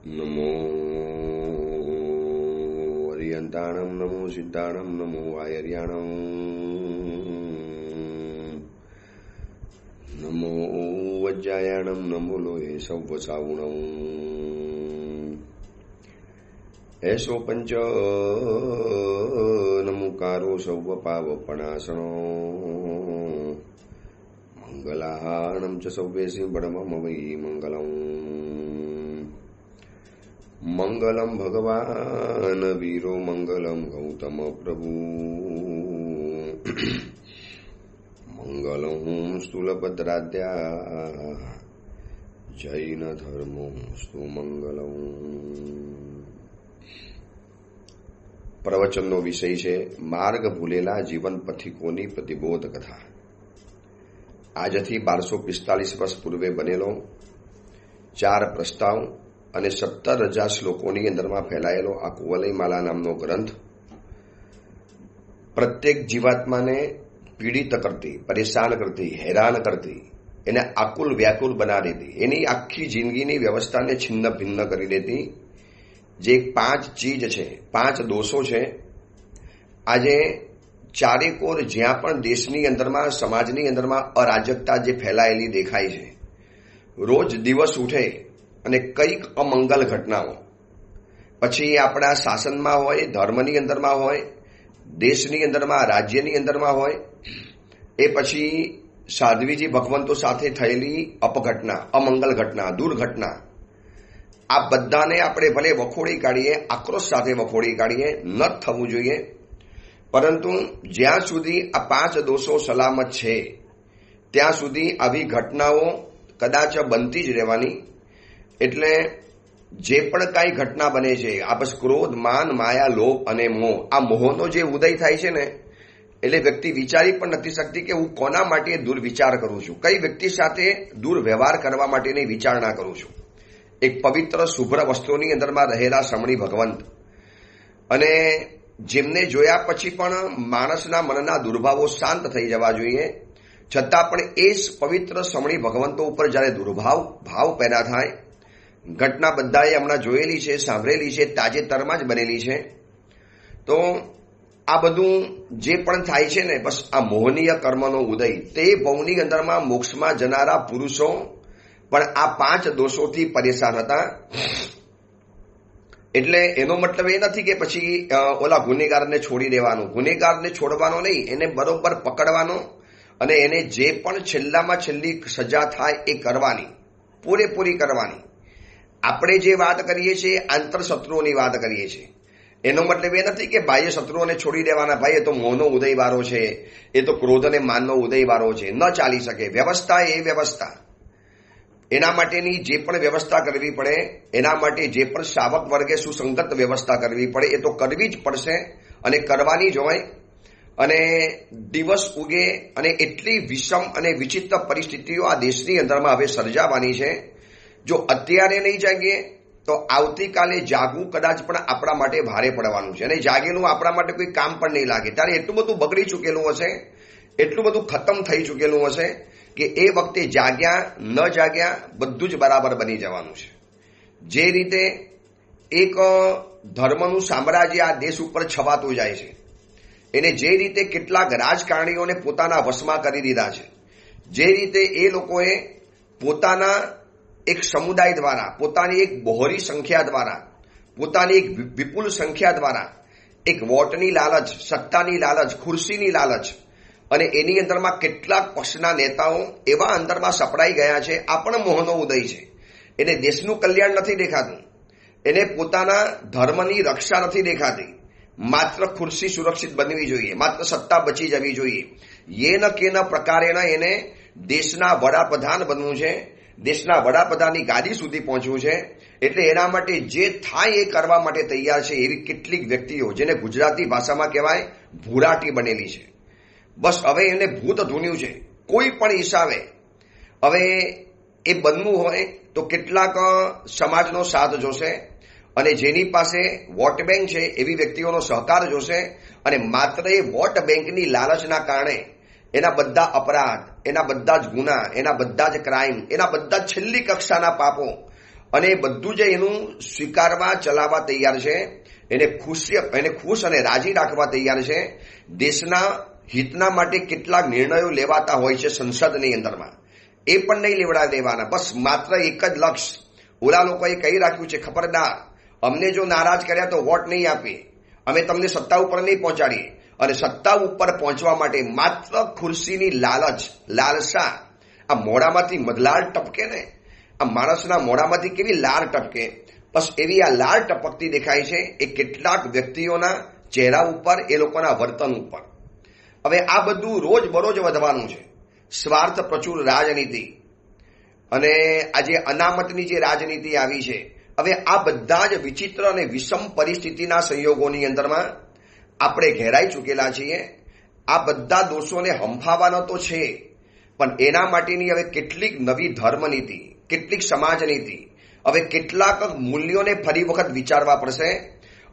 નમો અરિયંતાણમ નમો સિદ્ધાણમ નમો વાયર્યાણમ નમો વજ્જાયાણમ નમો લોહે સૌવસાવુણમ એસો પંચ નમુકારો સૌવ પાવપણાસણો મંગલાહાણમ ચ સૌવેસી બડમમ વૈ મંગલમ મંગલમ ભગવાન વીરો મંગલમ ગૌતમ પ્રભુ મંગલમ સ્થૂલભદ્રાદ્યા જૈન ધર્મો સ્તુ મંગલમ. પ્રવચનનો વિષય છે માર્ગ ભૂલેલા જીવન પથિકોની પ્રતિબોધ કથા. આજથી 1245 વર્ષ પૂર્વે બનેલો 4 પ્રસ્તાવ અને 17,000 શ્લોકોની અંદરમાં ફેલાયેલો આ કુવલયમાલા નામનો ગ્રંથ પ્રત્યેક જીવાત્માને પીડિત કરતી, પરેશાન કરતી, હેરાન કરતી, એને આકુલ વ્યાકુલ બનાવી દેતી, એની આખી જિંદગીની વ્યવસ્થાને છિન્ન ભિન્ન કરી દેતી જે 5 ચીજ છે, 5 દોષો છે. આજે ચારેકોર જ્યાં પણ દેશની અંદરમાં, સમાજની અંદરમાં અરાજકતા જે ફેલાયેલી દેખાય છે, રોજ દિવસ ઉઠે અને કંઈક અમંગલ ઘટનાઓ, પછી આપણા શાસનમાં હોય, ધર્મની અંદરમાં હોય, દેશની અંદરમાં, રાજ્યની અંદરમાં હોય, એ પછી સાધ્વીજી ભગવંતો સાથે થયેલી અપઘટના, અમંગલ ઘટના, દુર્ઘટના, આ બધાને આપણે ભલે વખોડી કાઢીએ, આક્રોશ સાથે વખોડી કાઢીએ, ન થવું જોઈએ. પરંતુ જ્યાં સુધી આ 5 દોષો સલામત છે ત્યાં સુધી આવી ઘટનાઓ કદાચ બનતી જ રહેવાની. એટલે જે પણ કાંઈ ઘટના બને છે, આ બસ ક્રોધ, માન, માયા, લોભ અને મોહ, આ મોહનો જે ઉદય થાય છે ને, એટલે વ્યક્તિ વિચારી પણ નથી શકતી કે હું કોના માટે દુર્વિચાર કરું છું, કઈ વ્યક્તિ સાથે દુર્વ્યવહાર કરવા માટેની વિચારણા કરું છું. એક પવિત્ર શુભ્ર વસ્તુની અંદરમાં રહેલા સમણી ભગવંત, અને જેમને જોયા પછી પણ માણસના મનના દુર્ભાવો શાંત થઈ જવા જોઈએ, છતાં પણ એ પવિત્ર સમણી ભગવંતો ઉપર જ્યારે ભાવ પેદા થાય, ઘટના બધાએ હમણાં જોયેલી છે, સાંભળેલી છે, તાજેતરમાં જ બનેલી છે. તો આ બધું જે પણ થાય છે ને, બસ આ મોહનીય કર્મનો ઉદય, તે ભવની અંદરમાં મોક્ષમાં જનારા પુરુષો પણ આ 5 દોષોથી પરેશાન હતા. એટલે એનો મતલબ એ નથી કે પછી ઓલા ગુનેગારને છોડી દેવાનું, ગુનેગારને છોડવાનો નહીં, એને બરોબર પકડવાનો અને એને જે પણ છેલ્લામાં છેલ્લી સજા થાય એ કરવાની, પૂરેપૂરી કરવાની. આપણે જે વાત કરીએ છીએ આંતર શત્રુઓની વાત કરીએ છીએ. એનો મતલબ એ નથી કે બાહ્ય શત્રુઓને છોડી દેવાના. ભાઈ, એ તો મોહનો ઉદયવારો છે, એ તો ક્રોધ અને માનનો ઉદયવારો છે, ન ચાલી શકે. વ્યવસ્થા એ વ્યવસ્થા, એના માટેની જે પણ વ્યવસ્થા કરવી પડે, એના માટે જે પણ શાવક વર્ગે સુસંગત વ્યવસ્થા કરવી પડે, એ તો કરવી જ પડશે અને કરવાની જ હોય. અને દિવસ ઉગે અને એટલી વિષમ અને વિચિત્ર પરિસ્થિતિઓ આ દેશની અંદરમાં હવે સર્જાવાની છે. જો અત્યારે નહીં જાગીએ તો આવતીકાલે જાગવું કદાચ પણ આપણા માટે ભારે પડવાનું છે, અને જાગેલું આપણા માટે કોઈ કામ પણ નહીં લાગે. ત્યારે એટલું બધું બગડી ચૂકેલું હશે, એટલું બધું ખતમ થઈ ચૂકેલું હશે કે એ વખતે જાગ્યા ન જાગ્યા બધું જ બરાબર બની જવાનું છે. જે રીતે એક ધર્મનું સામ્રાજ્ય આ દેશ ઉપર છવાતું જાય છે, એને જે રીતે કેટલાક રાજકારણીઓને પોતાના વશમાં કરી દીધા છે, જે રીતે એ લોકોએ પોતાના એક સમુદાય દ્વારા, પોતાની એક બહોળી સંખ્યા દ્વારા, પોતાની એક વિપુલ સંખ્યા દ્વારા એક વોટની લાલચ, સત્તાની લાલચ, ખુરશીની લાલચ, અને એની અંદરમાં કેટલાક પક્ષના નેતાઓ એવા અંદરમાં સપડાઈ ગયા છે. આ પણ મોહનો ઉદય છે. એને દેશનું કલ્યાણ નથી દેખાતું, એને પોતાના ધર્મની રક્ષા નથી દેખાતી. માત્ર ખુરશી સુરક્ષિત બનવી જોઈએ, માત્ર સત્તા બચી જવી જોઈએ. યેન કેન પ્રકારેણ એને દેશના વડાપ્રધાન બનવું છે, દેશના વડાપ્રધાનની ગાદી સુધી પહોંચવું છે. એટલે એના માટે જે થાય એ કરવા માટે તૈયાર છે એવી કેટલીક વ્યક્તિઓ, જેને ગુજરાતી ભાષામાં કહેવાય ભૂરાટી બનેલી છે. બસ હવે એને ભૂત ધૂન્યું છે. કોઈ પણ હિસાબે હવે એ બનવું હોય તો કેટલાક સમાજનો સાથ જોશે, અને જેની પાસે વોટ બેંક છે એવી વ્યક્તિઓનો સહકાર જોશે. અને માત્ર એ વોટ બેંકની લાલચના કારણે એના બધા અપરાધ, એના બધા જ ગુના, એના બધા જ ક્રાઇમ, એના બધા છેલ્લી કક્ષાના પાપો અને બધું જ એનું સ્વીકારવા ચલાવવા તૈયાર છે, એને ખુશ અને રાજી રાખવા તૈયાર છે. દેશના હિતના માટે કેટલાક નિર્ણયો લેવાતા હોય છે સંસદની અંદરમાં, એ પણ નહીં લેવડા દેવાના. બસ માત્ર એક જ લક્ષ્ય. ઓલા લોકોએ કહી રાખ્યું છે, ખબરદાર, અમને જો નારાજ કર્યા તો વોટ નહીં આપીએ, અમે તમને સત્તા ઉપર નહીં પહોંચાડીએ. અને સત્તા ઉપર પહોંચવા માટે માત્ર ખુરશીની લાલસા, આ મોઢામાંથી મધલાળ ટપકે ને, આ માણસના મોઢામાંથી કેવી લાળ ટપકે, બસ એવી આ લાળ ટપકતી દેખાય છે એ કેટલાક વ્યક્તિઓના ચહેરા ઉપર, એ લોકોના વર્તન ઉપર. હવે આ બધું રોજ બરોજ વધવાનું છે. સ્વાર્થ પ્રચુર રાજનીતિ અને આજે અનામતની જે રાજનીતિ આવી છે, હવે આ બધા જ વિચિત્ર અને વિષમ પરિસ્થિતિના સંયોગોની અંદરમાં આપણે ઘેરાઈ ચૂકેલા છીએ. આ બધા દોષોને હંફાવાનો તો છે, પણ એના માટેની હવે કેટલીક નવી ધર્મનીતિ, કેટલીક સમાજનીતિ, હવે કેટલાક મૂલ્યોને ફરી વખત વિચારવા પડશે.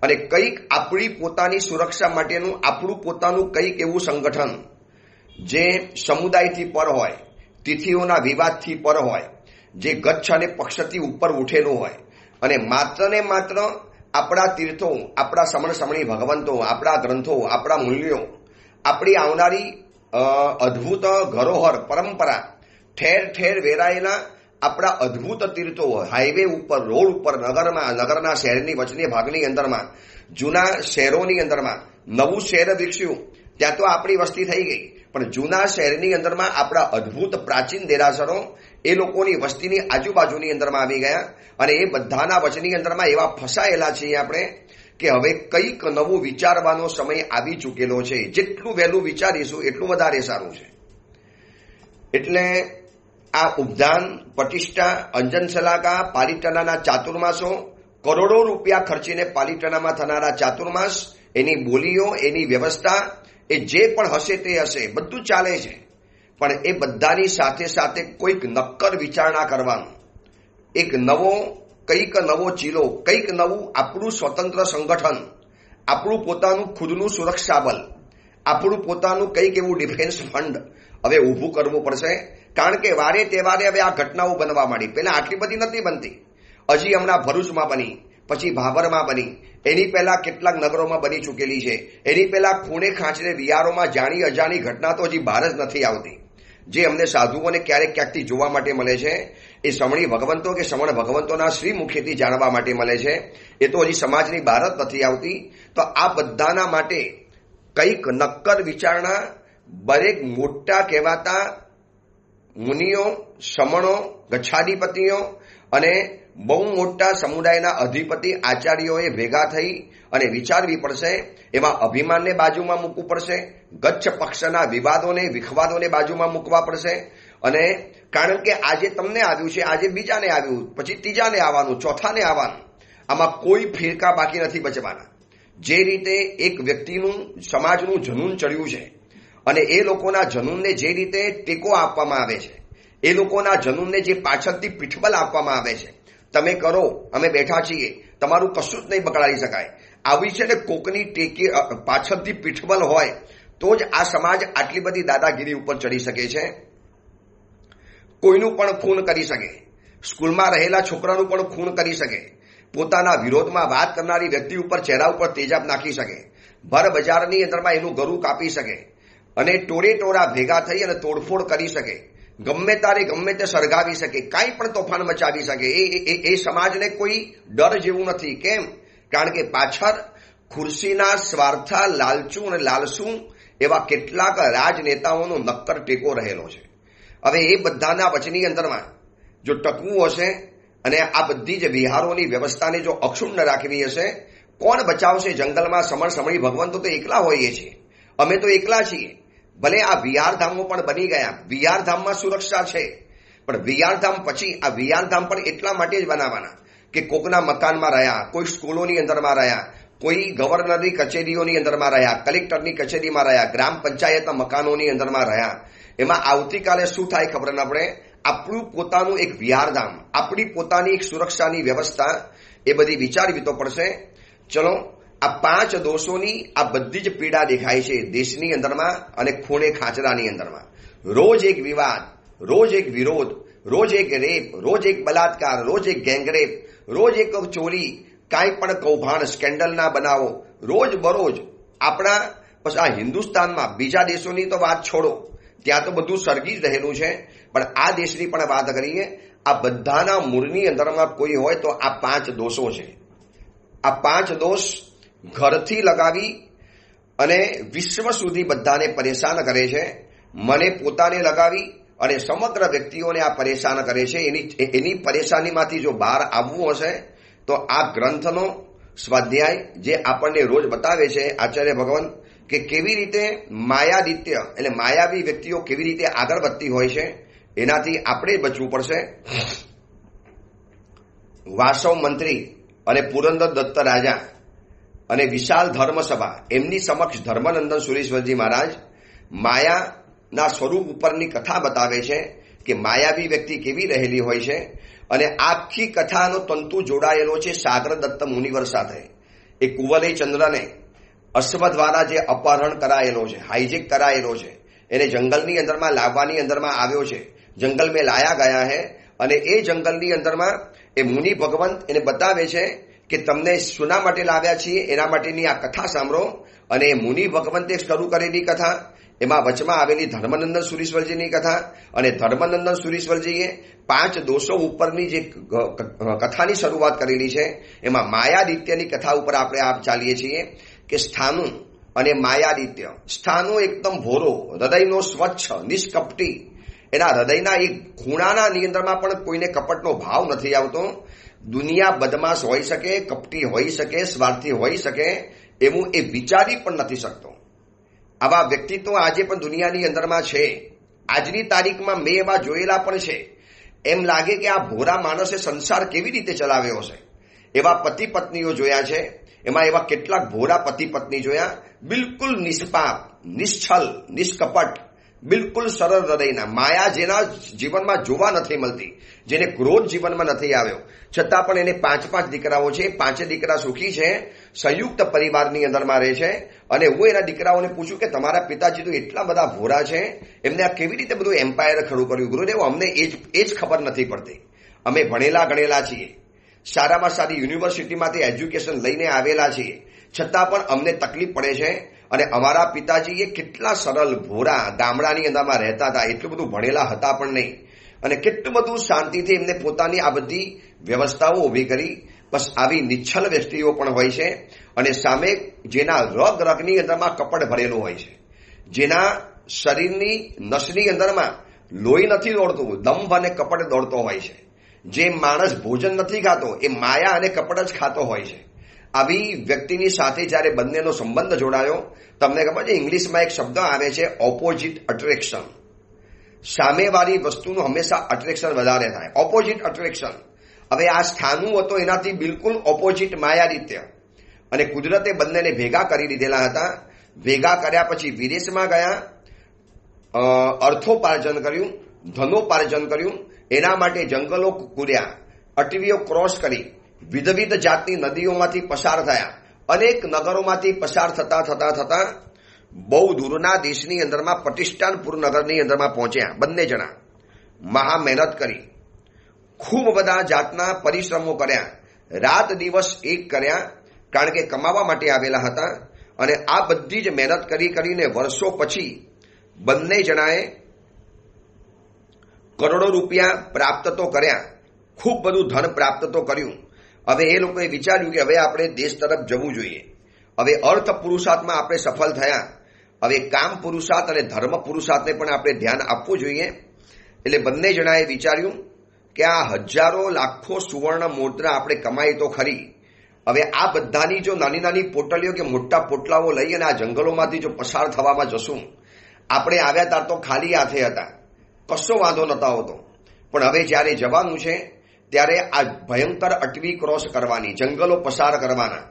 અને કંઈક આપણી પોતાની સુરક્ષા માટેનું આપણું પોતાનું કંઈક એવું સંગઠન જે સમુદાયથી પર હોય, તિથિઓના વિવાદથી પર હોય, જે ગચ્છ અને પક્ષથી ઉપર ઉઠેલું હોય, અને માત્ર ને માત્ર આપણા તીર્થો, આપણા સમણ સમણી ભગવંતો, આપણા ગ્રંથો, આપણા મૂલ્યો, આપણી આવનારી અદ્ભુત ધરોહર પરંપરા, ઠેર ઠેર વેરાયેલા આપણા અદ્ભુત તીર્થો, હાઈવે ઉપર, રોડ ઉપર, નગરના શહેરની વચની ભાગની અંદરમાં, જૂના શહેરોની અંદરમાં નવું શહેર વિકસ્યું, ત્યાં તો આપણી વસ્તી થઈ ગઈ, પણ જૂના શહેરની અંદરમાં આપણા અદ્ભુત પ્રાચીન દેરાસરો એ લોકોની વસ્તીની આજુબાજુની અંદરમાં આવી ગયા. અને એ બધાના વચની અંદરમાં એવા ફસાયેલા છીએ આપણે કે હવે કંઈક નવું વિચારવાનો સમય આવી ચૂકેલો છે. જેટલું વહેલું વિચારીશું એટલું વધારે સારું છે. એટલે આ ઉદ્યાન, પ્રતિષ્ઠા, અંજન સલાકા, પાલિતાણાના ચાતુર્માસો, કરોડો રૂપિયા ખર્ચીને પાલિતાણામાં થનારા ચાતુર્માસ, એની બોલીઓ, એની વ્યવસ્થા, એ જે પણ હશે તે હશે, બધું ચાલે છે. પણ એ બધાની સાથે સાથે કોઈક નક્કર વિચારણા કરવાનું, કંઈક નવો ચીલો, કંઈક નવું આપણું સ્વતંત્ર સંગઠન, આપણું પોતાનું ખુદનું સુરક્ષા બલ, આપણું પોતાનું કંઈક એવું ડિફેન્સ ફંડ હવે ઊભું કરવું પડશે. કારણ કે વારે તહેવારે હવે આ ઘટનાઓ બનવા માંડી. પહેલા આટલી બધી નથી બનતી. હજી હમણાં ભરૂચમાં બની, પછી ભાભરમાં બની, એની પહેલા કેટલાક નગરોમાં બની ચૂકેલી છે. એની પહેલા ખૂણે ખાંચરે વિહારોમાં જાણી અજાણી ઘટના તો હજી બહાર જ નથી આવતી, જે અમને સાધુઓને ક્યારેક ક્યાંકથી જોવા માટે મળે છે. એ સમણી ભગવંતો કે સમણ ભગવંતોના શ્રી મુખેથી જાણવા માટે મળે છે. એ તો હજી સમાજની બહાર જ નથી આવતી. તો આ બધાના માટે કંઈક નક્કર વિચારણા દરેક મોટા કહેવાતા મુનિઓ, સમણો, ગચ્છાધિપતિઓ અને બહુ મોટા સમુદાયના અધિપતિ આચાર્યોએ ભેગા થઈ અને વિચારવી પડશે. એમાં અભિમાનને બાજુમાં મૂકવું પડશે, ગચ્છ પક્ષના વિખવાદોને બાજુમાં મૂકવા પડશે. અને કારણ કે આજે તમને આવ્યું છે, આજે બીજાને આવ્યું, પછી ત્રીજાને આવવાનું, ચોથાને આવવાનું. આમાં કોઈ ફિરકા બાકી નથી બચવાના. જે રીતે એક વ્યક્તિનું, સમાજનું જનૂન ચડ્યું છે અને એ લોકોના જનૂનને જે રીતે ટેકો આપવામાં આવે છે, એ લોકોના જનૂનને જે પાછળથી પીઠબલ આપવામાં આવે છે, તમે કરો, અમે બેઠા છીએ, તમારું કશું જ નહીં બગાડી શકાય, આવી છે ને કોકની ટેકે પાછળથી પીઠબલ હોય તો જ આ સમાજ આટલી બધી દાદાગીરી ઉપર ચડી શકે છે. કોઈનું પણ ખૂન કરી શકે, સ્કૂલમાં રહેલા છોકરાનું પણ ખૂન કરી શકે, પોતાના વિરોધમાં વાત કરનારી વ્યક્તિ ઉપર ચહેરા ઉપર તેજાબ નાખી શકે, ભર બજારની અંદરમાં એનું ગળું કાપી શકે અને ટોળા ભેગા થઈ અને તોડફોડ કરી શકે, ગમે તારે ગમે તે સળગાવી શકે, કાંઈ પણ તોફાન મચાવી શકે. એ સમાજને કોઈ ડર જેવું નથી. કેમ? કારણ કે પાછળ ખુરશીના સ્વાર્થા, લાલચુ અને લાલસુ એવા કેટલાક રાજનેતાઓનો નક્કર ટેકો રહેલો છે. હવે એ બધાના વચની અંદરમાં જો ટકવું હશે અને આ બધી જ વિહારોની વ્યવસ્થાને જો અક્ષુણ્ણ રાખવી હશે, કોણ બચાવશે? જંગલમાં સમણ સમણી ભગવંતો તો એકલા હોઈએ છીએ, અમે તો એકલા છીએ. ભલે આ વિહારધામો પણ બની ગયા, વિહારધામમાં સુરક્ષા છે, પણ વિહારધામ પછી આ વિહારધામ પણ એટલા માટે જ બનાવવાના કે કોકના મકાનમાં રહ્યા, કોઈ સ્કૂલોની અંદરમાં રહ્યા, કોઈ ગવર્નરની કચેરીઓની અંદરમાં રહ્યા, કલેક્ટરની કચેરીમાં રહ્યા, ગ્રામ પંચાયતના મકાનોની અંદરમાં રહ્યા. એમાં આવતીકાલે શું થાય ખબર ન પડે. આપણું પોતાનું એક વિહારધામ, આપણી પોતાની એક સુરક્ષાની વ્યવસ્થા, એ બધી વિચારવી તો પડશે. ચલો, આ 5 દોષોની આ બધી જ પીડા દેખાય છે દેશની અંદરમાં અને ખૂણે ખાંચરાની અંદરમાં. રોજ એક વિવાદ, રોજ એક વિરોધ, રોજ એક રેપ, રોજ એક બલાત્કાર, રોજ એક ગેંગરેપ, રોજ એક ચોરી, કાંઈ પણ કૌભાંડ, સ્કેન્ડલના બનાવો, રોજ બરોજ આપણા બસ આ હિન્દુસ્તાનમાં, બીજા દેશોની તો વાત છોડો, ત્યાં તો બધું સરગી જ રહેલું છે, પણ આ દેશની પણ વાત કરીએ, આ બધાના મૂળની અંદરમાં કોઈ હોય તો આ 5 દોષો છે. આ 5 દોષ ઘરથી લગાવી અને વિશ્વ સુધી બધાને પરેશાન કરે છે. મને પોતાને લગાવી અને સમગ્ર વ્યક્તિઓને આ પરેશાન કરે છે. એની પરેશાનીમાંથી જો બહાર આવવું હશે તો આ ગ્રંથનો સ્વાધ્યાય જે આપણને રોજ બતાવે છે આચાર્ય ભગવાન કે કેવી રીતે માયાદિત્ય એટલે માયાવી વ્યક્તિઓ કેવી રીતે આગળ વધતી હોય છે, એનાથી આપણે બચવું પડશે. વાસવ મંત્રી અને પુરંદર દત્ત રાજા અને વિશાલ ધર્મસભા એમની સમક્ષ ધર્મનંદન સુરેશ્વરજી મહારાજ માયાના સ્વરૂપ ઉપરની કથા બતાવે છે કે માયાવી વ્યક્તિ કેવી રહેલી હોય છે. અને આખી કથાનો તંતુ જોડાયેલો છે સાગર દત્ત મુનિવર સાથે. એ કુવલય ચંદ્રને અશ્વ દ્વારા જે અપહરણ કરાયેલો છે, હાઈજેક કરાયેલો છે, એને જંગલની અંદરમાં લાવવાની અંદરમાં આવ્યો છે, જંગલ મેં લાયા ગયા હે. અને એ જંગલની અંદરમાં એ મુનિ ભગવંત એને બતાવે છે કે તમને શુના માટે લાવ્યા છીએ, એના માટેની આ કથા સાંભળો. અને એ મુનિ ભગવંતે શરૂ કરેલી કથા, એમાં વચમાં આવેલી ધર્મનંદન સુરીશ્વરજીની કથા, અને ધર્મનંદન સુરીશ્વરજીએ 5 દોષો ઉપરની જે કથાની શરૂઆત કરેલી છે, એમાં માયાદિત્યની કથા ઉપર આપણે આપ ચાલીએ છીએ કે સ્થાનુ અને માયાદિત્ય. સ્થાનુ એકદમ ભોરો, હૃદયનો સ્વચ્છ, નિષ્કપટી, એના હૃદયના એક ખૂણાના નિયંત્રણમાં પણ કોઈને કપટનો ભાવ નથી આવતો. દુનિયા બદમાશ હોઈ શકે, કપટી હોઈ શકે, સ્વાર્થી હોઈ શકે, એવું એ વિચારી પણ નથી શકતો. આવા વ્યક્તિત્વ આજે પણ દુનિયાની અંદરમાં છે. આજની તારીખમાં મેં એવા જોયેલા પણ છે. એમ લાગે કે આ ભોરા માણસે સંસાર કેવી રીતે ચલાવ્યો હશે. એવા પતિ પત્નીઓ જોયા છે. એમાં એવા કેટલાક ભોરા પતિ પત્ની જોયા, બિલકુલ નિષ્પાપ, નિશ્છલ, નિષ્કપટ, બિલકુલ સરળ હૃદયના. માયા જેના જીવનમાં જોવા નથી મળતી, જેને ક્રોધ જીવનમાં નથી આવ્યો, છતાં પણ એને 5 દીકરાઓ છે. 5 દીકરા સુખી છે, સંયુક્ત પરિવારની અંદરમાં રહે છે. અને હું એના દીકરાઓને પૂછું કે તમારા પિતાજી તો એટલા બધા ભોરા છે, એમને આ કેવી રીતે બધું એમ્પાયર ખડું કર્યું? ગુરુદેવ, અમને એ જ ખબર નથી પડતી. અમે ભણેલા ગણેલા છીએ, સારામાં સારી યુનિવર્સિટીમાંથી એજ્યુકેશન લઈને આવેલા છીએ, છતાં પણ અમને તકલીફ પડે છે. અને અમારા પિતાજી એ કેટલા સરળ ભોરા ગામડાની અંદરમાં રહેતા હતા, એટલું બધું ભણેલા હતા પણ નહીં, અને કેટલું બધું શાંતિથી એમને પોતાની આ બધી વ્યવસ્થાઓ ઊભી કરી. બસ આવી નિચ્છલ વ્યક્તિઓ પણ હોય છે. અને સામે જેના રગની અંદરમાં કપટ ભરેલું હોય છે, જેના શરીરની નસની અંદરમાં લોહી નથી દોડતું, દંભ અને કપટ દોડતો હોય છે. જે માણસ ભોજન નથી ખાતો, એ માયા અને કપટ જ ખાતો હોય છે. આવી વ્યક્તિની સાથે જ્યારે બંનેનો સંબંધ જોડાયો, તમને ખબર છે ઇંગ્લિશમાં એક શબ્દ આવે છે ઓપોઝિટ અટ્રેક્શન. સામેવાળી વસ્તુનું હંમેશા અટ્રેક્શન વધારે થાય, ઓપોઝિટ અટ્રેક્શન. હવે આ સ્થાનુ હતો એનાથી બિલકુલ ઓપોઝિટ માયાદિત્ય. અને કુદરતે બંનેને ભેગા કરી દીધેલા હતા. ભેગા કર્યા પછી વિદેશમાં ગયા, અર્થોપાર્જન કર્યું, ધનોપાર્જન કર્યું. એના માટે જંગલો કૂર્યા, અટવીઓ ક્રોસ કરી, વિવિધ જાતની નદીઓમાંથી પસાર થયા, અનેક નગરોમાંથી પસાર થતા બહુ દૂરના દેશની અંદરમાં પ્રતિષ્ઠાનપુર નગરની અંદરમાં પહોંચ્યા. બંને જણા મહા મહેનત કરી, ખૂબ બધા જાતના પરિશ્રમો કર્યા, રાત દિવસ એક કર્યા, કારણ કે કમાવા માટે આવેલા હતા. અને આ બધી જ મહેનત કરીને વર્ષો પછી બંને જણાએ કરોડો રૂપિયા પ્રાપ્ત તો કર્યા, ખૂબ બધું ધન પ્રાપ્ત તો કર્યું. હવે એ લોકોએ વિચાર્યું કે હવે આપણે દેશ તરફ જવું જોઈએ. હવે અર્થ પુરુષાર્થમાં આપણે સફળ થયા, હવે કામ પુરુષાર્થ અને ધર્મ પુરુષાર્થને પણ આપણે ધ્યાન આપવું જોઈએ. એટલે બંને જણાએ વિચાર્યું કે આ હજારો લાખો સુવર્ણ મુદ્રા આપણે કમાઈ તો ખરી, હવે આ બધાની જો નાની નાની પોટલીઓ કે મોટા પોટલાઓ લઈ અને આ જંગલોમાંથી જો પસાર થવામાં જશું, આપણે આવ્યા ત્યાર તો ખાલી હાથે હતા, કશો વાંધો નતા હોતો, પણ હવે જ્યારે જવાનું છે ત્યારે આ ભયંકર અટવી ક્રોસ કરવાની, જંગલો પસાર કરવાના,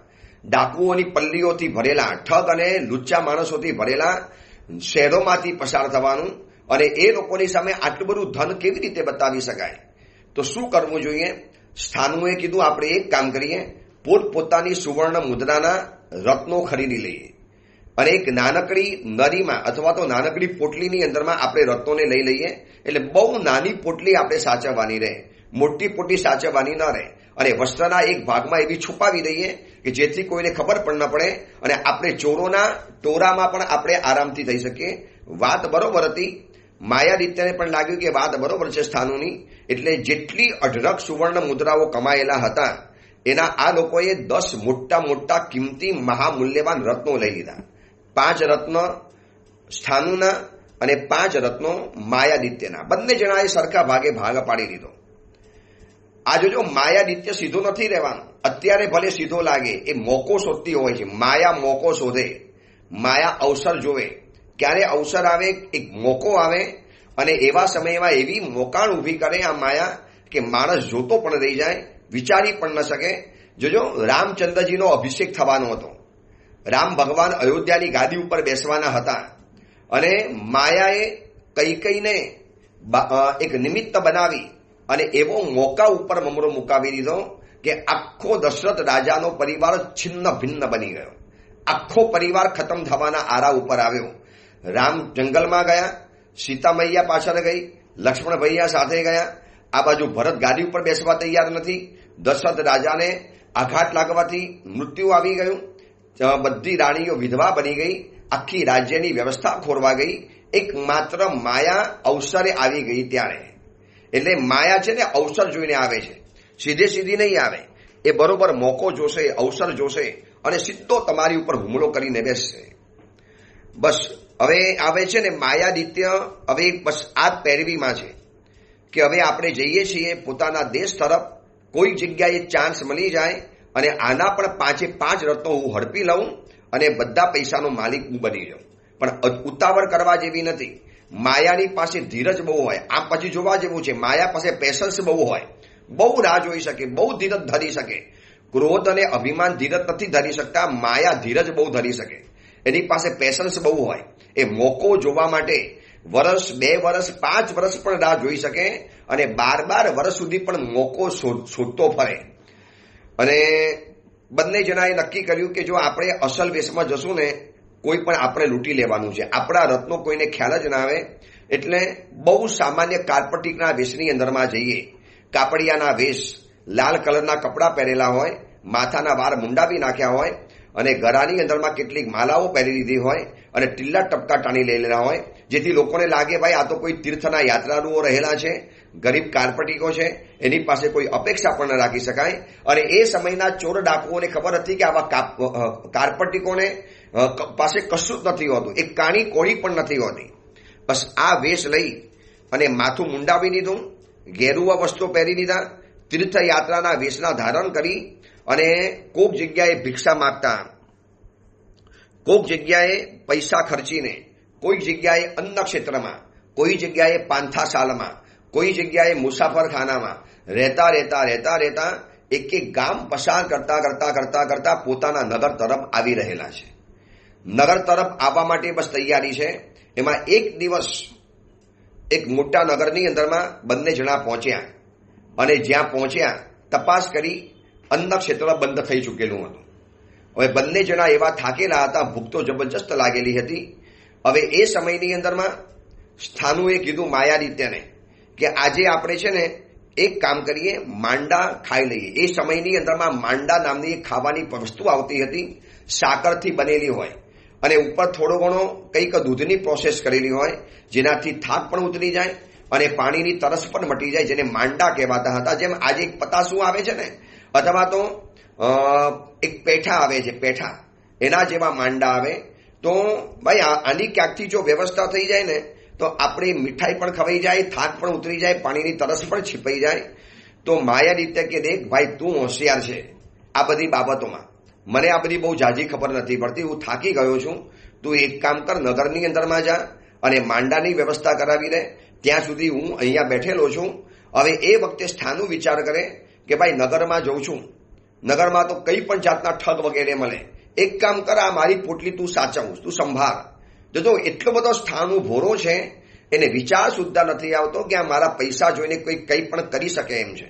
ડાકુઓની પલ્લીઓથી ભરેલા, ઠગ અને લુચ્ચા માણસોથી ભરેલા શહેરોમાંથી પસાર થવાનું. અને એ લોકોની સામે આટલું બધું ધન કેવી રીતે બતાવી શકાય? તો શું કરવું જોઈએ? સ્થાનુએ કીધું આપણે એક કામ કરીએ, પોતપોતાની સુવર્ણ મુદ્રાના રત્નો ખરીદી લઈએ. અને એક નાનકડી નળીમાં અથવા તો નાનકડી પોટલીની અંદરમાં આપણે રત્નોને લઈ લઈએ, એટલે બહુ નાની પોટલી આપણે સાચવવાની રહે, મોટી પોટલી સાચવવાની ન રહે, અને વસ્ત્રના એક ભાગમાં એવી છુપાવી દઈએ કે જેથી કોઈને ખબર પણ ન પડે અને આપણે ચોરોના ટોરામાં પણ આપણે આરામથી થઈ શકીએ. વાત બરોબર હતી. માયાદિત્યને પણ લાગ્યું કે વાત બરોબર છે સ્થાનુની, એટલે જેટલી અઢળક સુવર્ણ મુદ્રાઓ કમાયેલા હતા એના આ લોકોએ 10 મોટા મોટા કિંમતી મહામૂલ્યવાન રત્નો લઈ લીધા. 5 રત્ન સ્થાનુના અને 5 રત્નો માયાદિત્યના. બંને જણાએ સરખા ભાગે ભાગ પાડી દીધો. આ જોજો, માયાદિત્ય સીધો નથી રહેવાનો. અત્યારે ભલે સીધો લાગે, એ મોકો શોધતી હોય છે. માયા મોકો શોધે, માયા અવસર જોવે. ક્યારે અવસર આવે, એક મોકો આવે, અને એવા સમયમાં એવી મોકાણ ઊભી કરે આ માયા કે માણસ જોતો પણ રહી જાય, વિચારી પણ ન શકે. જોજો, રામચંદ્રજીનો અભિષેક થવાનો હતો. રામ ભગવાન અયોધ્યાની ગાદી ઉપર બેસવાના હતા, અને માયાએ કૈકેયીને એક નિમિત્ત બનાવી અને એવો મોકા ઉપર મમરો મુકાવી દીધો કે આખો દશરથ રાજાનો પરિવાર છિન્ન ભિન્ન બની ગયો. આખો પરિવાર ખતમ થવાના આરા ઉપર આવ્યો. રામ જંગલમાં ગયા, સીતા મૈયા પાછળ ગઈ, લક્ષ્મણ ભૈયા સાથે ગયા. આ બાજુ ભરત ગાદી ઉપર બેસવા તૈયાર નથી. દશરથ રાજાને આઘાત લાગવાથી મૃત્યુ આવી ગયું. બધી રાણીઓ વિધવા બની ગઈ. આખી રાજ્યની વ્યવસ્થા ખોરવા ગઈ. એકમાત્ર માયા અવસરે આવી ગઈ ત્યારે. એટલે માયા છે ને અવસર જોઈને આવે છે, સીધે સીધી નહીં આવે. એ બરોબર મોકો જોશે, અવસર જોશે, અને સીધો તમારી ઉપર હુમલો કરીને બેસશે. બસ હવે આવે છે ને માયાદિત્ય. હવે બસ આ પેરવીમાં છે કે હવે આપણે જઈએ છીએ પોતાના દેશ તરફ. કોઈ જગ્યાએ ચાન્સ મળી જાય અને આના પણ 5 રત્નો હું હડપી લઉં અને બધા પૈસાનો માલિક હું બની જાઉં. પણ ઉતાવળ કરવા જેવી નથી. માયાની પાસે ધીરજ બહુ હોય. આ પછી જોવા જેવું છે, માયા પાસે પેશન્સ બહુ હોય. બહુ રાહ જોઈ શકે, બહુ ધીરજ ધરી શકે. ક્રોધ અને અભિમાન ધીરજ નથી ધરી શકતા, માયા ધીરજ બહુ ધરી શકે. એની પાસે પેશન્સ બહુ હોય. એ મોકો જોવા માટે વર્ષ, 2 વર્ષ, 5 વર્ષ પણ રાહ જોઈ શકે, અને 12 વર્ષ સુધી પણ મોકો શોધતો ફરે. અને બંને જણાએ નક્કી કર્યું કે જો આપણે અસલ વેશમાં જશું ને, કોઈ પણ આપણે લૂંટી લેવાનું છે. આપણા રત્નો કોઈને ખ્યાલ જ ના આવે. એટલે બહુ સામાન્ય કાર્પટિકના વેશની અંદરમાં જઈએ. કાપડિયાના વેશ, લાલ કલરના કપડાં પહેરેલા હોય, માથાના વાળ મુંડાવી નાખ્યા હોય, અને ગળાની અંદરમાં કેટલીક માલાઓ પહેરી લીધી હોય, અને ટીલા ટપકા ટાણી લેલા હોય, જેથી લોકોને લાગે ભાઈ આ તો કોઈ તીર્થના યાત્રાળુઓ રહેલા છે, ગરીબ કાર્પટિકો છે, એની પાસે કોઈ અપેક્ષા પણ ન રાખી શકાય. અને એ સમયના ચોર ડાકુઓને ખબર હતી કે આવા કાર્પટિકોને પાસે કશું જ નથી હોતું, એક કાણી કોળી પણ નથી હોતી. બસ આ વેશ લઈ અને માથું મુંડાવી દીધું, ઘેરુવા વસ્ત્રો પહેરી દીધા, તીર્થયાત્રાના વેશના ધારણ કરી, અને કોક જગ્યાએ ભિક્ષા માગતા, કોક જગ્યાએ પૈસા ખર્ચીને, કોઈ જગ્યાએ અન્ન ક્ષેત્રમાં, કોઈ જગ્યાએ પાંથાશાળામાં, કોઈ જગ્યાએ મુસાફરખાનામાં રહેતા રહેતા રહેતા રહેતા એક એક ગામ પસાર કરતા કરતા કરતા કરતા પોતાના નગર તરફ આવી રહેલા છે. નગર તરફ આવવા માટે બસ તૈયારી છે. એમાં એક દિવસ એક મોટા નગરની અંદરમાં બંને જણા પહોંચ્યા, અને જ્યાં પહોંચ્યા તપાસ કરી, અન્ન ક્ષેત્ર બંધ થઈ ચૂકેલું હતું. હવે બંને જણા એવા થાકેલા હતા, ભૂખ તો જબરજસ્ત લાગેલી હતી. હવે એ સમયની અંદરમાં સ્થાનુએ કીધું માયાદિત્યને કે આજે આપણે છે ને એક કામ કરીએ, માંડા ખાઈ લઈએ. એ સમયની અંદરમાં માંડા નામની ખાવાની વસ્તુ આવતી હતી, સાકરથી બનેલી હોય, અને ઉપર થોડો ઘણો કંઈક દૂધની પ્રોસેસ કરેલી હોય, જેનાથી થાક પણ ઉતરી જાય અને પાણીની તરસ પણ મટી જાય, જેને માંડા કહેવાતા હતા. જેમ આજે એક પતાસું આવે છે ને, અથવા તો એક પેઠા આવે છે, પેઠા, એના જેવા માંડા આવે. તો ભાઈ આની ક્યાંકથી જો વ્યવસ્થા થઈ જાય ને, તો આપણે મીઠાઈ પણ ખવાઈ જાય, થાક પણ ઉતરી જાય, પાણીની તરસ પણ છીપાઈ જાય. તો માયાદિત્ય કે દેખ ભાઈ, તું હોશિયાર છે આ બધી બાબતોમાં, મને આ બધી બહુ જાજી ખબર નથી પડતી, હું થાકી ગયો છું. તું એક કામ કર, નગરની અંદરમાં જા અને માંડાની વ્યવસ્થા કરાવી દે. ત્યાં સુધી હું અહીંયા બેઠેલો છું. હવે એ વખતે સ્થાનું વિચાર કરે કે ભાઈ નગરમાં જઉં છું, નગરમાં તો કંઈ પણ જાતના ઠગ વગેરે મળે. એક કામ કર, આ મારી પોટલી તું સાચવ, તું સંભાળ. જો એટલો બધો સ્થાનું ભોરો છે, એને વિચાર સુદ્ધા નથી આવતો કે આ મારા પૈસા જોઈને કોઈ કંઈ પણ કરી શકે એમ છે.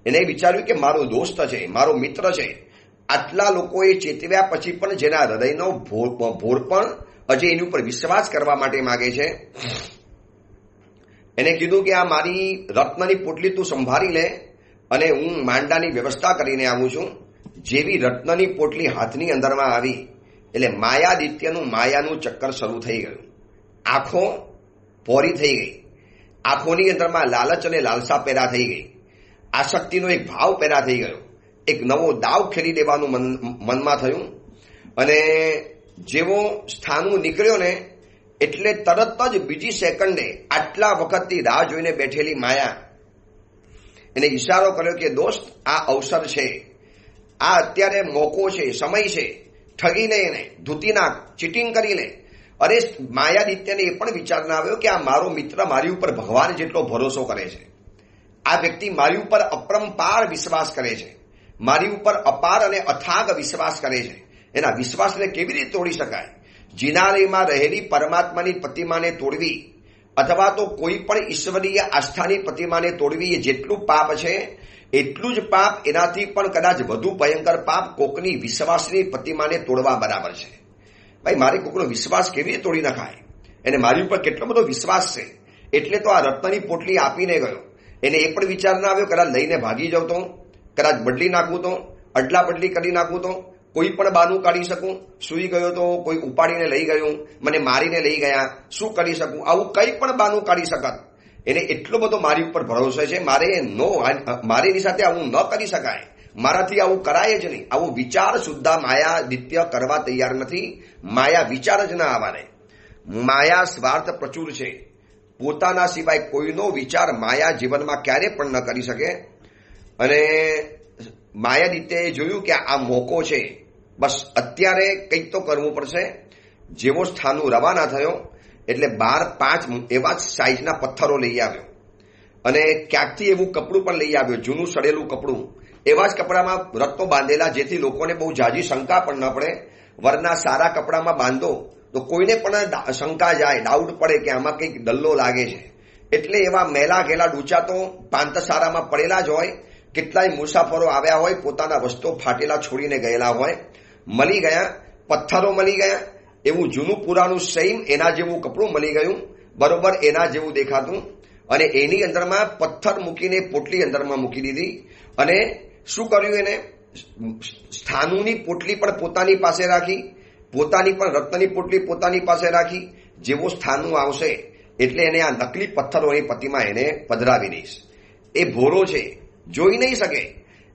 એને વિચાર્યું કે મારો દોસ્ત છે, મારો મિત્ર છે, આટલા લોકોએ ચેતવ્યા પછી પણ જેના હૃદયનો ભોર પણ હજી એની ઉપર વિશ્વાસ કરવા માટે માગે છે, એને કીધું કે આ મારી રત્નની પોટલી તું સંભાળી લે અને હું માંડાની વ્યવસ્થા કરીને આવું છું. જેવી રત્નની પોટલી હાથની અંદરમાં આવી એટલે માયાનું ચક્કર શરૂ થઈ ગયું. આંખો પોરી થઈ ગઈ, આંખોની અંદરમાં લાલચ અને લાલસા પેદા થઈ ગઈ, આસક્તિનો એક ભાવ પેદા થઈ ગયો, એક નવો દાવ ખેલી દેવાનું મનમાં થયું. અને જેવો સ્થાનું નીકળ્યો ને એટલે તરત જ બીજી સેકન્ડે આટલા વખતથી રાહ જોઈને બેઠેલી માયા એને ઈશારો કર્યો કે દોસ્ત, આ અવસર છે, આ અત્યારે મોકો છે, સમય છે, ઠગી લે એને, ધૂતી નાખ, ચીટિંગ કરી લે. અરે માયાદિત્યને એ પણ વિચાર ના આવ્યો કે આ મારો મિત્ર મારી ઉપર ભગવાન જેટલો ભરોસો કરે છે, આ વ્યક્તિ મારી ઉપર અપરંપાર વિશ્વાસ કરે છે, મારી ઉપર અપાર અને અથાગ વિશ્વાસ કરે છે. એના વિશ્વાસને કેવી રીતે તોડી શકાય? જિનાલયમાં રહેલી પરમાત્માની પ્રતિમાને તોડવી અથવા તો કોઈ પણ ઈશ્વરીય આસ્થાની પ્રતિમાને તોડવી એ જેટલું પાપ છે એટલું જ પાપ, એનાથી પણ કદાચ વધુ ભયંકર પાપ કોકની વિશ્વાસની પ્રતિમાને તોડવા બરાબર છે. ભાઈ, મારે કોકનો વિશ્વાસ કેવી રીતે તોડી નખાય? એને મારી ઉપર કેટલો બધો વિશ્વાસ છે એટલે તો આ રત્નની પોટલી આપીને ગયો. એને એ પણ વિચાર ના આવ્યો કદાચ લઈને ભાગી જાવ તો, કદાચ બદલી નાખવું તો, અડલા બદલી કરી નાખવું તો, કોઈ પણ બાનું કાઢી શકું, સૂઈ ગયો તો કોઈ ઉપાડીને લઈ ગયું, મને મારીને લઈ ગયા, શું કરી શકું, આવું કંઈ પણ બાનું કાઢી શકત. એને એટલો બધો મારી ઉપર ભરોસો છે, મારે એની સાથે આવું ન કરી શકાય, મારાથી આવું કરાય જ નહીં. આવું વિચાર સુદ્ધા માયાદિત્ય કરવા તૈયાર નથી. માયા વિચાર જ ના આવવાને. માયા સ્વાર્થ પ્રચુર છે, પોતાના સિવાય કોઈનો વિચાર માયા જીવનમાં ક્યારે પણ ન કરી શકે. અને માયાદિત્યએ જોયું કે આ મોકો છે, બસ અત્યારે કંઈક તો કરવું પડશે. જેવો સ્થાનું રવાના થયો એટલે 5 એવા જ સાઈઝના પથ્થરો લઈ આવ્યો અને ક્યાંકથી એવું કપડું પણ લઈ આવ્યો, જૂનું સડેલું કપડું. એવા જ કપડામાં રત્નો બાંધેલા, જેથી લોકોને બહુ જાજી શંકા પણ ન પડે. વરના સારા કપડામાં બાંધો તો કોઈને પણ શંકા જાય, ડાઉટ પડે કે આમાં કંઈક ડલ્લો લાગે છે. એટલે એવા મેલા ઘેલા ડૂચા તો પાંતસારામાં પડેલા જ હોય. કેટલાય મુસાફરો આવ્યા હોય, પોતાના વસ્તુઓ ફાટેલા છોડીને ગયેલા હોય, મળી ગયા, પથ્થરો મળી ગયા. એવું જૂનું પુરાણું સેમ એના જેવું કપડું મળી ગયું, બરોબર એના જેવું દેખાતું. અને એની અંદરમાં પથ્થર મૂકીને પોટલી અંદરમાં મૂકી દીધી. અને શું કર્યું? એને સ્થાનુની પોટલી પણ પોતાની પાસે રાખી, પોતાની પણ રત્નની પોટલી પોતાની પાસે રાખી. જેવો સ્થાનું આવશે એટલે એને આ નકલી પથ્થરોની પ્રતિમા એને પધરાવી દઈશ. એ ભોરો છે, જોઈ નહીં શકે.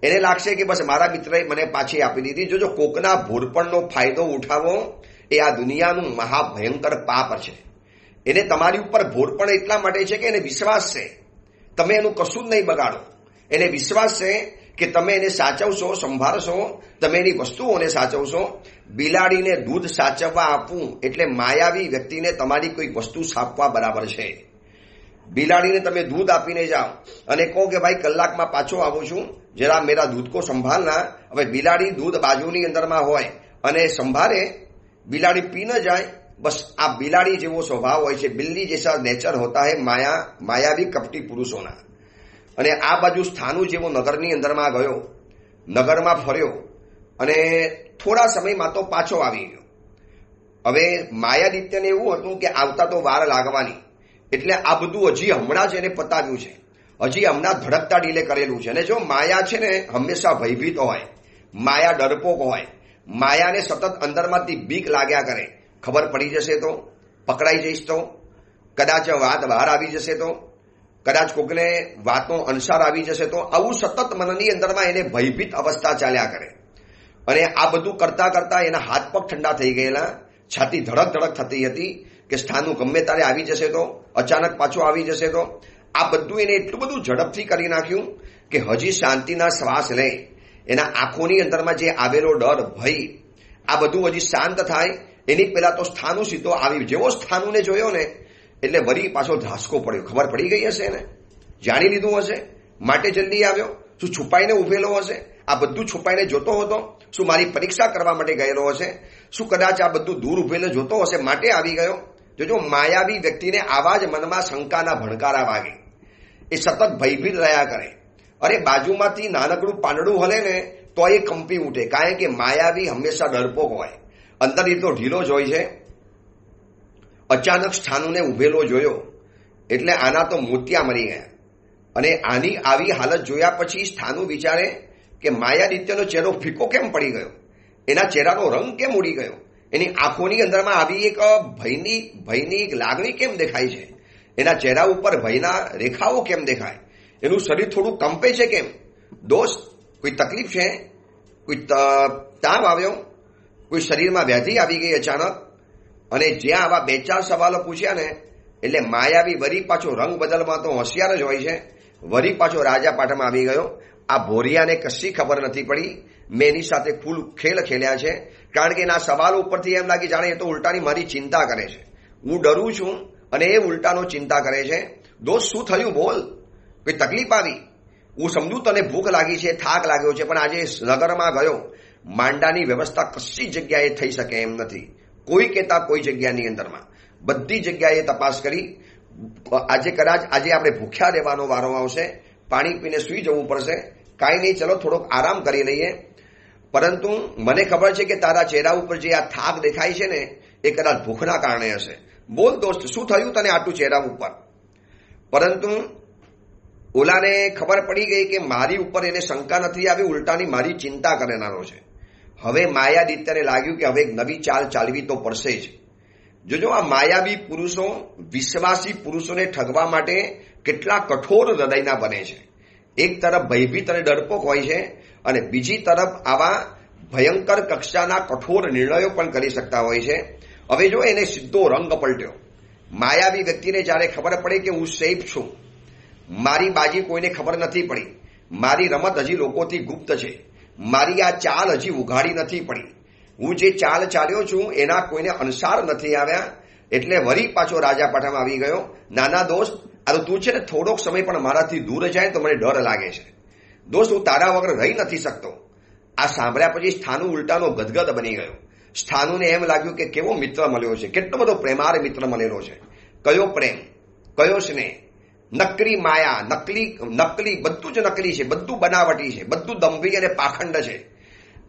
એને લાગશે કે બસ મારા મિત્રએ મને પાછી આપી દીધી. જોજો, કોકના ભોરપણનો ફાયદો ઉઠાવો એ આ દુનિયાનું મહાભયંકર પાપ છે. એને તમારી ઉપર ભોરપણ એટલા માટે છે કે એને વિશ્વાસ છે તમે એનું કશું જ નહીં બગાડો. એને વિશ્વાસ છે કે તમે એને સાચવશો, સંભાળશો, તમે એની વસ્તુઓને સાચવશો. બિલાડીને દૂધ સાચવવા આપવું એટલે માયાવી વ્યક્તિને તમારી કોઈ વસ્તુ સાપવા બરાબર છે. બિલાડીને તમે દૂધ આપીને જાઓ અને કહો કે ભાઈ કલાકમાં પાછો આવું છું, જરા મેરા દૂધ કો સંભાળના. હવે બિલાડી દૂધ બાજુની અંદરમાં હોય અને સંભાળે, બિલાડી પી ન જાય. બસ આ બિલાડી જેવો સ્વભાવ હોય છે, બિલ્લી જૈસા નેચર હોતા હૈ માયાવી કપટી પુરુષોના. અને આ બાજુ સ્થાનું જેવો નગરની અંદરમાં ગયો, નગરમાં ફર્યો અને થોડા સમયમાં તો પાછો આવી ગયો. હવે માયાદિત્યને એવું હતું કે આવતા તો વાર લાગવાની, એટલે આ બધું હજી હમણાં જ એને પતાવ્યું છે, હજી હમણાં ધડકતા ડીલે કરેલું છે. અને જો માયા છે ને હંમેશા ભયભીત હોય, માયા ડરપોક હોય, માયાને સતત અંદરમાંથી બીક લાગ્યા કરે. ખબર પડી જશે તો, પકડાઈ જઈશ તો, કદાચ વાત બહાર આવી જશે તો, કદાચ કોકને વાતનો અણસાર આવી જશે તો, આવું સતત મનની અંદરમાં એને ભયભીત અવસ્થા ચાલ્યા કરે. અને આ બધું કરતા કરતા એના હાથ પગ ઠંડા થઈ ગયેલા, છાતી ધડક ધડક થતી હતી કે સ્થાનું ગમે ત્યારે આવી જશે તો, અચાનક પાછો આવી જશે તો. આ બધું એને એટલું બધું ઝડપથી કરી નાખ્યું કે હજી શાંતિના શ્વાસ લે. એના આંખોની અંદરમાં જે આવેલો ડર, ભય, આ બધું હજી શાંત થાય એની પહેલા તો સ્થાનું સીધો આવી. જેવો સ્થાનુને જોયો ને એટલે વળી પાછો ધ્રાસકો પડ્યો. ખબર પડી ગઈ હશે એને, જાણી લીધું હશે, માટે જલ્દી આવ્યો. શું છુપાઈને ઉભેલો હશે? આ બધું છુપાઈને જોતો હતો? શું મારી પરીક્ષા કરવા માટે ગયેલો હશે? શું કદાચ આ બધું દૂર ઉભેલો જોતો હશે માટે આવી ગયો? જોજો, માયાવી વ્યક્તિને આવા જ મનમાં શંકાના ભણકારા વાગે, એ સતત ભયભીત રહ્યા કરે. અરે બાજુમાંથી નાનકડું પાંદડું હલે ને તો એ કંપી ઉઠે, કારણ કે માયાવી હંમેશા ડરપોક હોય, અંદરથી તો ઢીલો જ હોય છે. અચાનક સ્થાનુને ઉભેલો જોયો એટલે આના તો મોતિયા મરી ગયા. અને આની આવી હાલત જોયા પછી સ્થાનુ વિચારે કે માયાદિત્યનો ચહેરો ફીકો કેમ પડી ગયો, એના ચહેરાનો રંગ કેમ ઉડી ગયો, એની આંખોની અંદરમાં આવી એક ભયની એક લાગણી કેમ દેખાય છે, એના ચહેરા ઉપર ભયના રેખાઓ કેમ દેખાય, એનું શરીર થોડું કંપે છે કેમ? દોસ્ત, કોઈ તકલીફ છે? કોઈ તાવ આવ્યો? કોઈ શરીરમાં વ્યાધિ આવી ગઈ અચાનક? અને જ્યાં આવા 2-4 સવાલો પૂછ્યા ને એટલે માયાવી વરી પાછો રંગ બદલમાં તો હોશિયાર જ હોય છે, વરી પાછો રાજા પાઠમાં આવી ગયો. આ ભોરિયાને કશી ખબર નથી પડી. મેં એની સાથે ફૂલ ખેલ ખેલ્યા છે, કારણ કે એના સવાલો ઉપરથી એમ લાગી જાણે એ તો ઉલટાની મારી ચિંતા કરે છે. હું ડરું છું અને એ ઉલટાનો ચિંતા કરે છે. દોસ્ત, શું થયું? બોલ, કોઈ તકલીફ આવી? હું સમજુ તને ભૂખ લાગી છે, થાક લાગ્યો છે, પણ આજે નગરમાં ગયો, માંડાની વ્યવસ્થા કશી જગ્યાએ થઈ શકે એમ નથી. કોઈ કહેતા કોઈ જગ્યાની અંદરમાં બધી જગ્યાએ તપાસ કરી. આજે કદાચ આજે આપણે ભૂખ્યા રહેવાનો વારો આવશે, પાણી પીને સૂઈ જવું પડશે. કાંઈ નહીં, ચલો થોડોક આરામ કરી લઈએ. પરંતુ મને ખબર છે કે તારા ચહેરા ઉપર જે આ થાક દેખાય છે ને એ કદાચ ભૂખના કારણે હશે. બોલ દોસ્ત, શું થયું તને આટલું ચહેરા ઉપર? પરંતુ ઓલાને ખબર પડી ગઈ કે મારી ઉપર એને શંકા નથી આવી, ઉલટાની મારી ચિંતા કરનારો છે. હવે માયાદિત્યને લાગ્યું કે હવે એક નવી ચાલ ચાલવી તો પડશે જ. જોજો, આ માયાવી પુરુષો વિશ્વાસી પુરુષોને ઠગવા માટે કેટલા કઠોર હૃદયના બને છે. એક તરફ ભયભીત અને ડરપોક હોય છે અને બીજી તરફ આવા ભયંકર કક્ષાના કઠોર નિર્ણયો પણ કરી શકતા હોય છે. હવે જો એને સીધો રંગ પલટ્યો. માયાવી વ્યક્તિને જ્યારે ખબર પડે કે હું સેફ છું, મારી બાજી કોઈને ખબર નથી પડી, મારી રમત હજી લોકોથી ગુપ્ત છે, મારી આ ચાલ હજી ઉઘાડી નથી પડી, હું જે ચાલ ચાલ્યો છું એના કોઈને અણસાર નથી આવ્યા, એટલે વરી પાછો રાજા પાઠામાં આવી ગયો. નાના દોસ્ત, આ તો તું છે ને થોડોક સમય પણ મારાથી દૂર જાય તો મને ડર લાગે છે. દોસ્ત, હું તારા વગર રહી નથી શકતો. આ સાંભળ્યા પછી સ્થાનુ ઉલટાનો ગદગદ બની ગયો. સ્થાનુને એમ લાગ્યું કે કેવો મિત્ર મળ્યો છે, કેટલો બધો પ્રેમાળ મિત્ર મળેલો છે. કયો પ્રેમ, કયો સ્નેહ, નકલી માયા, નકલી બધું જ નકલી છે, બધું બનાવટી છે, બધું દંભી અને પાખંડ છે.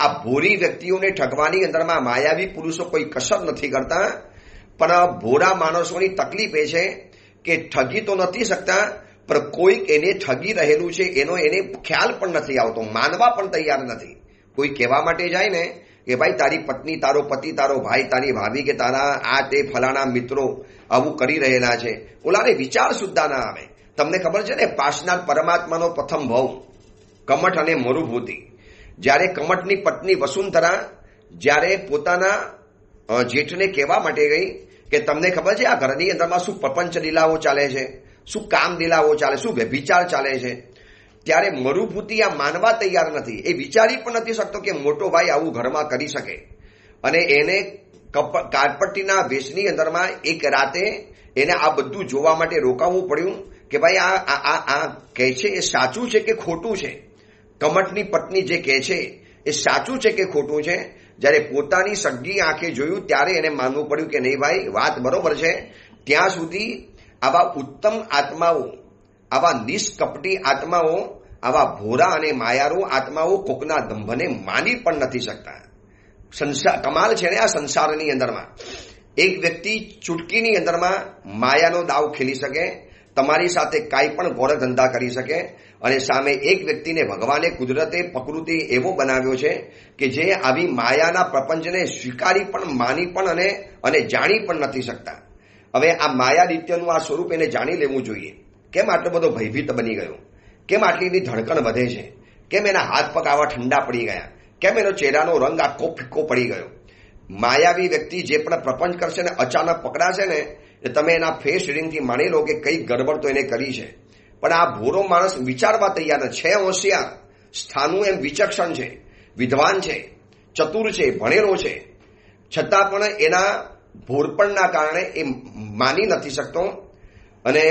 આ ભોરી વ્યક્તિઓને ઠગવાની અંદરમાં માયાવી પુરુષો કોઈ કસર નથી કરતા. પણ ભોળા માણસોની તકલીફ એ છે કે ઠગી તો નથી શકતા, પણ કોઈક એને ઠગી રહેલું છે એનો એને ખ્યાલ પણ નથી આવતો, માનવા પણ તૈયાર નથી. કોઈ કહેવા માટે જાય ને કે ભાઈ તારી પત્ની, તારો પતિ, તારો ભાઈ, તારી ભાભી કે તારા આ તે ફલાણા મિત્રો આવું કરી રહેલા છે, ઓલાને વિચાર સુદ્ધા ના આવે. તમને ખબર છે ને, પાસનાર પરમાત્માનો પ્રથમ ભાવ કમઠ અને મરુભૂતિ. જ્યારે કમઠની પત્ની વસુંધરા જ્યારે પોતાના જેઠને કહેવા માટે ગઈ કે તમને ખબર છે આ ઘરની અંદરમાં શું પ્રપંચ લીલાઓ ચાલે છે, શું કામ લીલાઓ ચાલે, શું વ્યભિચાર ચાલે છે, ત્યારે મરુભૂતિ આ માનવા તૈયાર નથી. એ વિચારી પણ નથી શકતો કે મોટો ભાઈ આવું ઘરમાં કરી શકે. અને એને કારપટ્ટીના વેશની અંદરમાં એક રાતે એને આ બધું જોવા માટે રોકાવવું પડ્યું કે ભાઈ આ કહે છે એ સાચું છે કે ખોટું છે. કમઠની પત્ની જે કહે છે એ સાચું છે કે ખોટું છે. જ્યારે પોતાની સગી આંખે જોયું ત્યારે એને માનવું પડ્યું કે નહીં ભાઈ, વાત બરોબર છે. ત્યાં સુધી આવા ઉત્તમ આત્માઓ, આવા નિષ્કપટી આત્માઓ, આવા ભોરા અને માયાળુ આત્માઓ કોકના દંભને માની પણ નથી શકતા. કમાલ છે ને આ સંસારની અંદરમાં. એક વ્યક્તિ ચૂટકીની અંદરમાં માયાનો દાવ ખેલી શકે, તમારી સાથે કાંઈ પણ ગોળ ધંધા કરી શકે. અને સામે એક વ્યક્તિને ભગવાને કુદરતે પ્રકૃતિ એવો બનાવ્યો છે કે જે આવી માયાના પ્રપંચને સ્વીકારી પણ, માની પણ અને જાણી પણ નથી શકતા. હવે આ માયાદિત્યનું આ સ્વરૂપ એને જાણી લેવું જોઈએ. કેમ આટલો બધો ભયભીત બની ગયો? કેમ આટલી એની ધડકણ વધે છે? કેમ એના હાથ પગ આવા ઠંડા પડી ગયા? કેમ એનો ચહેરાનો રંગ આખો ફિક્કો પડી ગયો? માયાવી વ્યક્તિ જે પણ પ્રપંચ કરશે ને અચાનક પકડાશે ને એટલે તમે એના ફેસ રીડિંગથી માની લો કે કઈ ગડબડ તો એને કરી છે. પણ આ ભોરો માણસ વિચારવા તૈયાર છે, હોશિયાર. સ્થાનુ એમ વિચક્ષણ છે, વિદ્વાન છે, ચતુર છે, ભણેલો છે, છતાં પણ એના ભોરપણના કારણે એ માની નથી શકતો. અને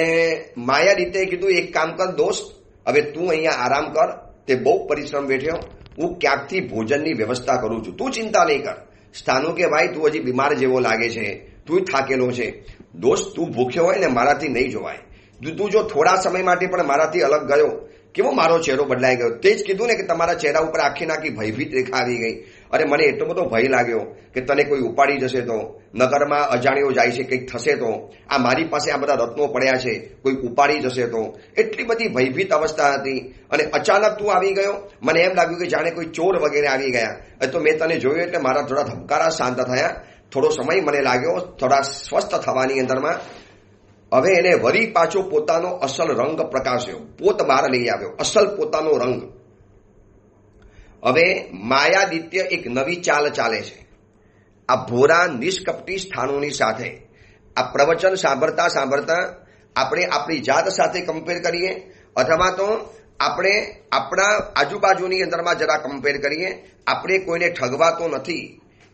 માયાદિત્યએ કીધું એક કામ કર દોસ્ત, હવે તું અહીંયા આરામ કર, તે બહુ પરિશ્રમ વેઠ્યો, હું ક્યાંકથી ભોજનની વ્યવસ્થા કરું છું, તું ચિંતા નહીં કર. સ્થાનુ કે ભાઈ તું હજી બીમાર જેવો લાગે છે, તું થાકેલો છે. દોસ્ત, તું ભૂખ્યો હોય ને મારાથી નહીં જોવાય. તું જો થોડા સમય માટે પણ મારાથી અલગ ગયો કેવો મારો ચહેરો બદલાઈ ગયો. તે જ કીધું ને કે તમારા ચહેરા ઉપર આખી નાખી ભયભીત રેખા આવી ગઈ. અરે મને એટલો બધો ભય લાગ્યો કે તને કોઈ ઉપાડી જશે તો, નગરમાં અજાણ્યો જાય છે, કંઈક થશે તો, આ મારી પાસે આ બધા રત્નો પડ્યા છે, કોઈ ઉપાડી જશે તો, એટલી બધી ભયભીત અવસ્થા હતી. અને અચાનક તું આવી ગયો, મને એમ લાગ્યું કે જાણે કોઈ ચોર વગેરે આવી ગયા. તો મેં તને જોયું એટલે મારા થોડા ધબકારા શાંત થયા. થોડો સમય મને લાગ્યો થોડા સ્વસ્થ થવાની અંદરમાં. હવે એને વળી પાછો પોતાનો અસલ રંગ પ્રકાશ્યો, પોત બહાર લઈ આવ્યો, અસલ પોતાનો રંગ. હવે માયાદિત્ય એક નવી ચાલ ચાલે છે. આ ભોરા નિષ્કપટી સ્થાનોની સાથે આ પ્રવચન સાંભળતા સાંભળતા આપણે આપણી જાત સાથે કમ્પેર કરીએ, અથવા તો આપણે આપણા આજુબાજુની અંદરમાં જરા કમ્પેર કરીએ. આપણે કોઈને ઠગવા તો નથી,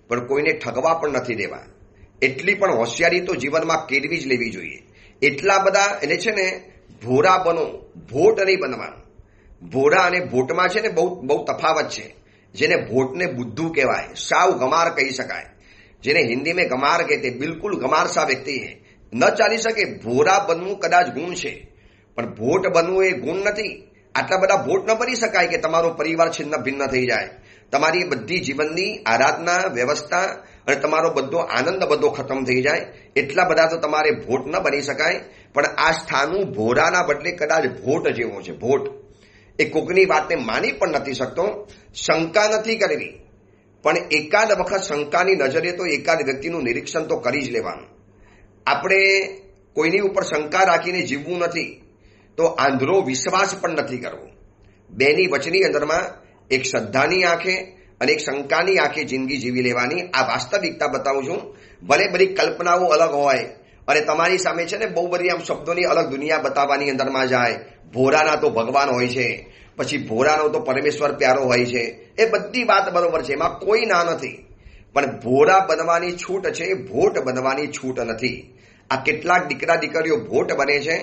પણ કોઈને ઠગવા પણ નથી દેવા. એટલી પણ હોશિયારી તો જીવનમાં કેળવી જ લેવી જોઈએ. એટલા બધા એટલે છે ને ભોરા બનો, ભોટ નહીં બનવાનું. ભોરા અને ભોટમાં છે ને બહુ તફાવત છે. જેને ભોટને બુદ્ધુ કહેવાય, સાવ ગમાર કહી શકાય. જેને હિન્દી में ગમાર કહેते, બિલકુલ ગમાર સા વ્યક્તિ है. ન ચાલી શકે. ભોરા બનવું કદાચ ગુણ છે, પણ ભોટ બનવું એ ગુણ નથી. આટલા બધા ભોટ ન બની શકાય કે તમારો પરિવાર છિન્ન ભિન્ન થઈ જાય, તમારી બધી જીવનની આરાધના વ્યવસ્થા અને તમારો બધો આનંદ બધો ખતમ થઈ જાય. એટલા બધા તો તમારે ભોટ ન બની શકાય. પણ આ સ્થાનું ભોરાના બદલે કદાચ ભોટ જેવો છે. ભોટ એ કોકની વાતને માની પણ નથી શકતો. શંકા નથી કરવી, પણ એકાદ વખત શંકાની નજરે તો એકાદ વ્યક્તિનું નિરીક્ષણ તો કરી જ લેવાનું. આપણે કોઈની ઉપર શંકા રાખીને જીવવું નથી, તો આંધળો વિશ્વાસ પણ નથી કરવો. બેની વચની અંદરમાં એક શ્રદ્ધાની આંખે અને એક શંકાની આંખે જિંદગી જીવી લેવાની. આ વાસ્તવિકતા બતાવું છું. ભલે બધી કલ્પનાઓ અલગ હોય અને તમારી સામે છે ને બહુ બધી આમ શબ્દોની અલગ દુનિયા બતાવવાની અંદરમાં જાય. ભોરાના તો ભગવાન હોય છે, પછી ભોરાનો તો પરમેશ્વર પ્યારો હોય છે. એ બધી વાત બરોબર છે, એમાં કોઈ ના નથી. પણ ભોરા બનવાની છૂટ છે, ભોટ બનવાની છૂટ નથી. આ કેટલાક દીકરા દીકરીઓ ભોટ બને છે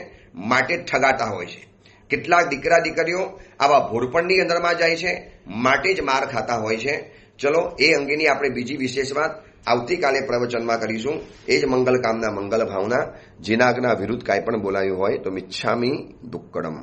માટે ઠગાતા હોય છે. કેટલાક દીકરા દીકરીઓ આવા ભોળપણની અંદરમાં જાય છે માટે જ માર ખાતા હોય છે. ચલો એ અંગેની આપણે બીજી વિશેષ વાત આવતીકાલે પ્રવચનમાં કરીશું. એ જ મંગલ કામના મંગલ ભાવના. જીનાગના વિરુદ્ધ કાંઈ પણ બોલાયું હોય તો મિચ્છામી દુક્કડમ.